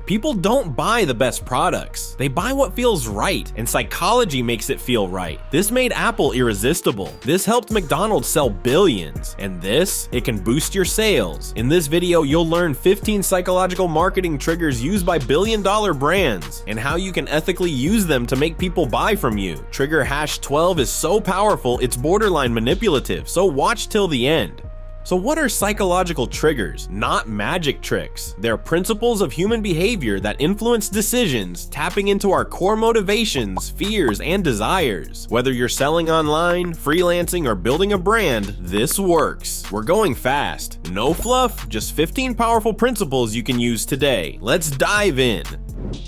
People don't buy the best products. They buy what feels right, and psychology makes it feel right. This made Apple irresistible. This helped McDonald's sell billions. And this, it can boost your sales. In this video, you'll learn 15 psychological marketing triggers used by billion-dollar brands, and how you can ethically use them to make people buy from you. Trigger #12 is so powerful, it's borderline manipulative, so watch till the end. So what are psychological triggers? Not magic tricks. They're principles of human behavior that influence decisions, tapping into our core motivations, fears, and desires. Whether you're selling online, freelancing, or building a brand, this works. We're going fast. No fluff, just 15 powerful principles you can use today. Let's dive in.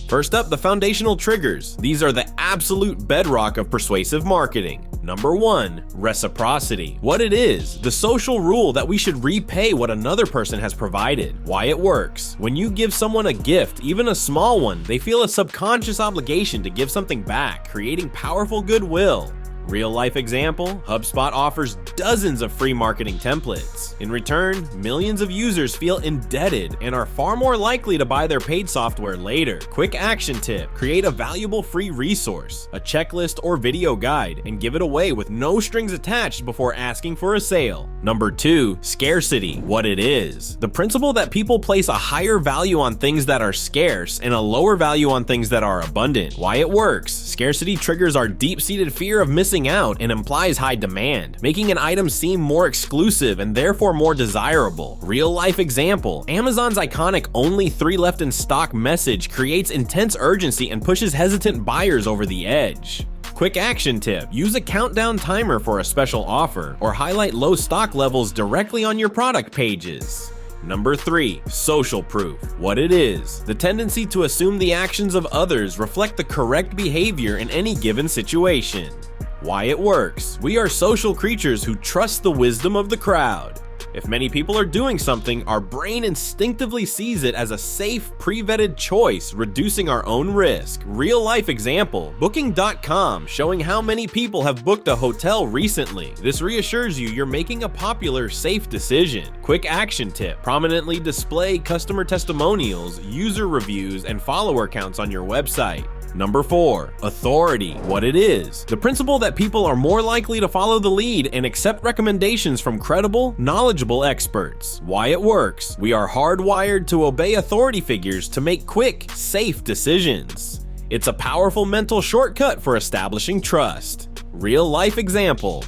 First up, the foundational triggers. These are the absolute bedrock of persuasive marketing. Number 1, reciprocity. What it is, the social rule that we should repay what another person has provided. Why it works. When you give someone a gift, even a small one, they feel a subconscious obligation to give something back, creating powerful goodwill. Real life example, HubSpot offers dozens of free marketing templates. In return, millions of users feel indebted and are far more likely to buy their paid software later. Quick action tip, create a valuable free resource, a checklist or video guide, and give it away with no strings attached before asking for a sale. Number 2, scarcity. What it is. The principle that people place a higher value on things that are scarce and a lower value on things that are abundant. Why it works. Scarcity triggers our deep-seated fear of missing out and implies high demand, making an item seem more exclusive and therefore more desirable. Real life example, Amazon's iconic "only 3 left in stock" message creates intense urgency and pushes hesitant buyers over the edge. Quick action tip, use a countdown timer for a special offer, or highlight low stock levels directly on your product pages. Number 3, social proof. What it is. The tendency to assume the actions of others reflect the correct behavior in any given situation. Why it works. We are social creatures who trust the wisdom of the crowd. If many people are doing something, our brain instinctively sees it as a safe, pre-vetted choice, reducing our own risk. Real life example, Booking.com showing how many people have booked a hotel recently. This reassures you you're making a popular, safe decision. Quick action tip, prominently display customer testimonials, user reviews, and follower counts on your website. Number 4, authority. What it is. The principle that people are more likely to follow the lead and accept recommendations from credible, knowledgeable experts. Why it works. We are hardwired to obey authority figures to make quick, safe decisions. It's a powerful mental shortcut for establishing trust. Real life example.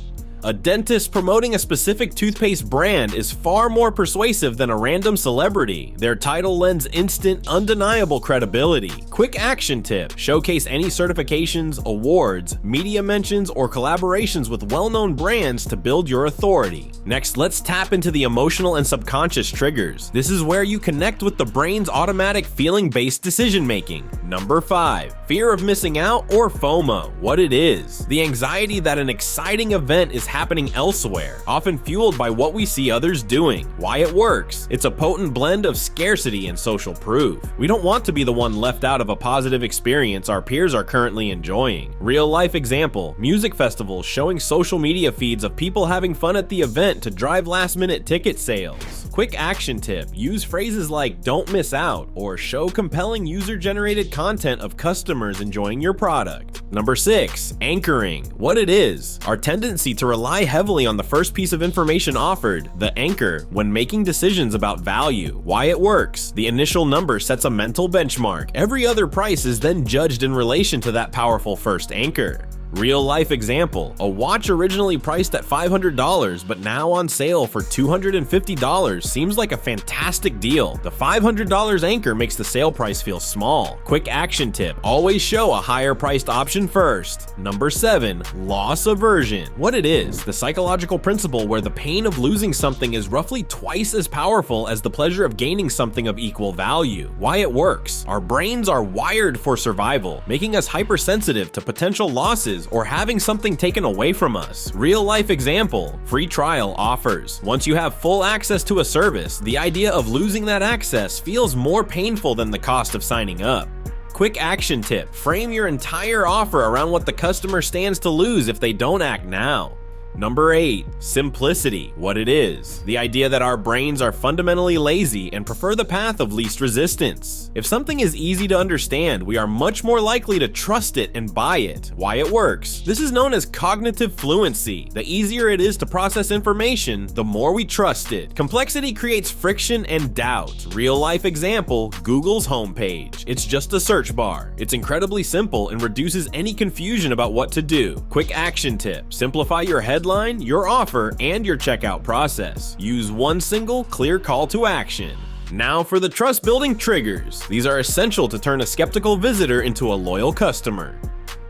A dentist promoting a specific toothpaste brand is far more persuasive than a random celebrity. Their title lends instant, undeniable credibility. Quick action tip, showcase any certifications, awards, media mentions, or collaborations with well-known brands to build your authority. Next, let's tap into the emotional and subconscious triggers. This is where you connect with the brain's automatic feeling-based decision-making. Number 5, fear of missing out or FOMO. What it is. The anxiety that an exciting event is happening elsewhere, often fueled by what we see others doing. Why it works. It's a potent blend of scarcity and social proof. We don't want to be the one left out of a positive experience our peers are currently enjoying. Real life example, music festivals showing social media feeds of people having fun at the event to drive last-minute ticket sales. Quick action tip, use phrases like "don't miss out" or show compelling user-generated content of customers enjoying your product. Number 6, anchoring. What it is. Our tendency to rely heavily on the first piece of information offered, the anchor, when making decisions about value. Why it works. The initial number sets a mental benchmark. Every other price is then judged in relation to that powerful first anchor. Real life example, a watch originally priced at $500 but now on sale for $250 seems like a fantastic deal. The $500 anchor makes the sale price feel small. Quick action tip, always show a higher priced option first. Number 7, loss aversion. What it is, the psychological principle where the pain of losing something is roughly twice as powerful as the pleasure of gaining something of equal value. Why it works, our brains are wired for survival, making us hypersensitive to potential losses or having something taken away from us. Real life example, free trial offers. Once you have full access to a service, the idea of losing that access feels more painful than the cost of signing up. Quick action tip, frame your entire offer around what the customer stands to lose if they don't act now. Number 8. Simplicity, what it is. The idea that our brains are fundamentally lazy and prefer the path of least resistance. If something is easy to understand, we are much more likely to trust it and buy it. Why it works. This is known as cognitive fluency. The easier it is to process information, the more we trust it. Complexity creates friction and doubt. Real life example, Google's homepage. It's just a search bar. It's incredibly simple and reduces any confusion about what to do. Quick action tip. Simplify your headline, your offer, and your checkout process. Use one single, clear call to action. Now for the trust-building triggers. These are essential to turn a skeptical visitor into a loyal customer.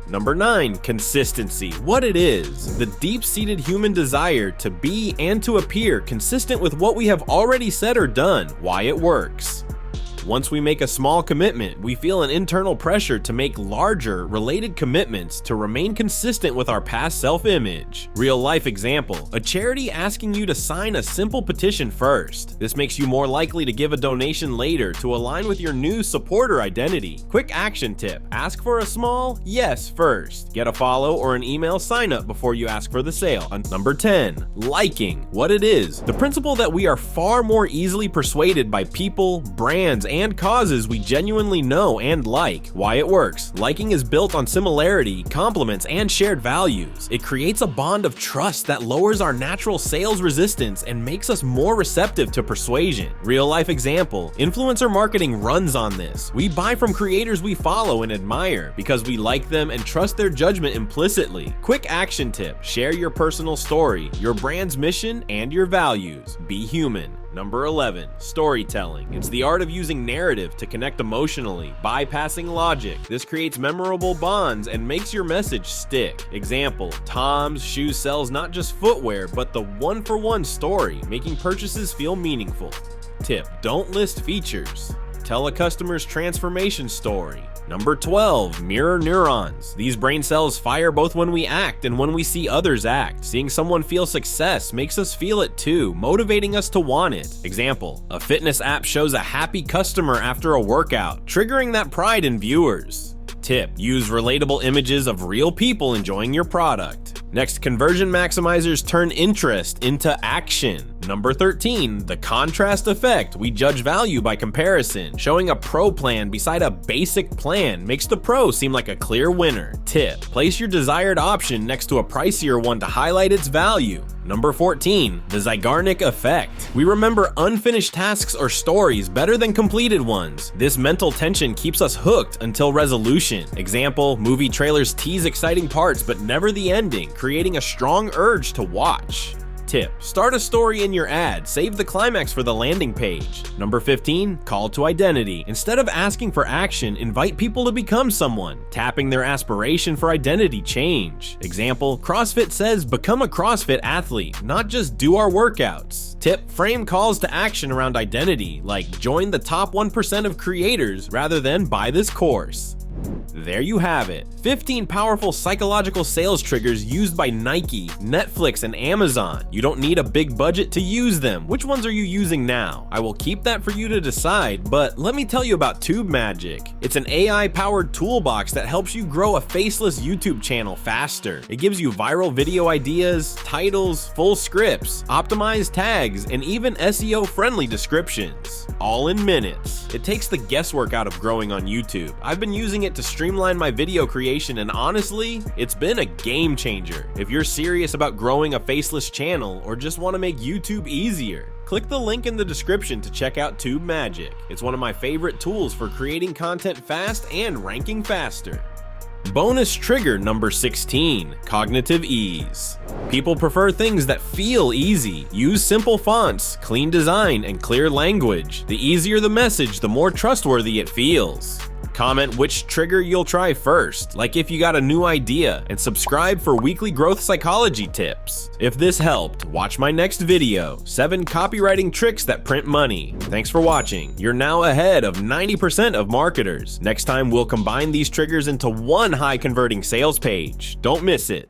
Number 9. Consistency, what it is. The deep-seated human desire to be and to appear consistent with what we have already said or done. Why it works. Once we make a small commitment, we feel an internal pressure to make larger, related commitments to remain consistent with our past self-image. Real-life example, a charity asking you to sign a simple petition first. This makes you more likely to give a donation later to align with your new supporter identity. Quick action tip, ask for a small yes first. Get a follow or an email sign up before you ask for the sale. Number 10. Liking, what it is. The principle that we are far more easily persuaded by people, brands, and causes we genuinely know and like. Why it works. Liking is built on similarity, compliments, and shared values. It creates a bond of trust that lowers our natural sales resistance and makes us more receptive to persuasion. Real life example, influencer marketing runs on this. We buy from creators we follow and admire because we like them and trust their judgment implicitly. Quick action tip, share your personal story, your brand's mission, and your values. Be human. Number 11. Storytelling. It's the art of using narrative to connect emotionally, bypassing logic. This creates memorable bonds and makes your message stick. Example, Tom's Shoes sells not just footwear, but the one-for-one story, making purchases feel meaningful. Tip, don't list features. Tell a customer's transformation story. Number 12. Mirror neurons. These brain cells fire both when we act and when we see others act. Seeing someone feel success makes us feel it too, motivating us to want it. Example, a fitness app shows a happy customer after a workout, triggering that pride in viewers. Tip, use relatable images of real people enjoying your product. Next, conversion maximizers turn interest into action. Number 13, the contrast effect. We judge value by comparison. Showing a pro plan beside a basic plan makes the pro seem like a clear winner. Tip, place your desired option next to a pricier one to highlight its value. Number 14, the Zeigarnik effect. We remember unfinished tasks or stories better than completed ones. This mental tension keeps us hooked until resolution. Example, movie trailers tease exciting parts but never the ending, creating a strong urge to watch. Tip, start a story in your ad, save the climax for the landing page. Number 15, call to identity. Instead of asking for action, invite people to become someone, tapping their aspiration for identity change. Example, CrossFit says become a CrossFit athlete, not just do our workouts. Tip, frame calls to action around identity, like join the top 1% of creators rather than buy this course. There you have it. 15 powerful psychological sales triggers used by Nike, Netflix, and Amazon. You don't need a big budget to use them. Which ones are you using now? I will keep that for you to decide, but let me tell you about TubeMagic. It's an AI-powered toolbox that helps you grow a faceless YouTube channel faster. It gives you viral video ideas, titles, full scripts, optimized tags, and even SEO-friendly descriptions. All in minutes. It takes the guesswork out of growing on YouTube. I've been using it to streamline my video creation, and honestly, it's been a game changer. If you're serious about growing a faceless channel or just want to make YouTube easier, click the link in the description to check out TubeMagic. It's one of my favorite tools for creating content fast and ranking faster. Bonus trigger number 16, cognitive ease. People prefer things that feel easy. Use simple fonts, clean design, and clear language. The easier the message, the more trustworthy it feels. Comment which trigger you'll try first, like if you got a new idea, and subscribe for weekly growth psychology tips. If this helped, watch my next video, 7 copywriting tricks that print money. Thanks for watching. You're now ahead of 90% of marketers. Next time we'll combine these triggers into one high converting sales page. Don't miss it.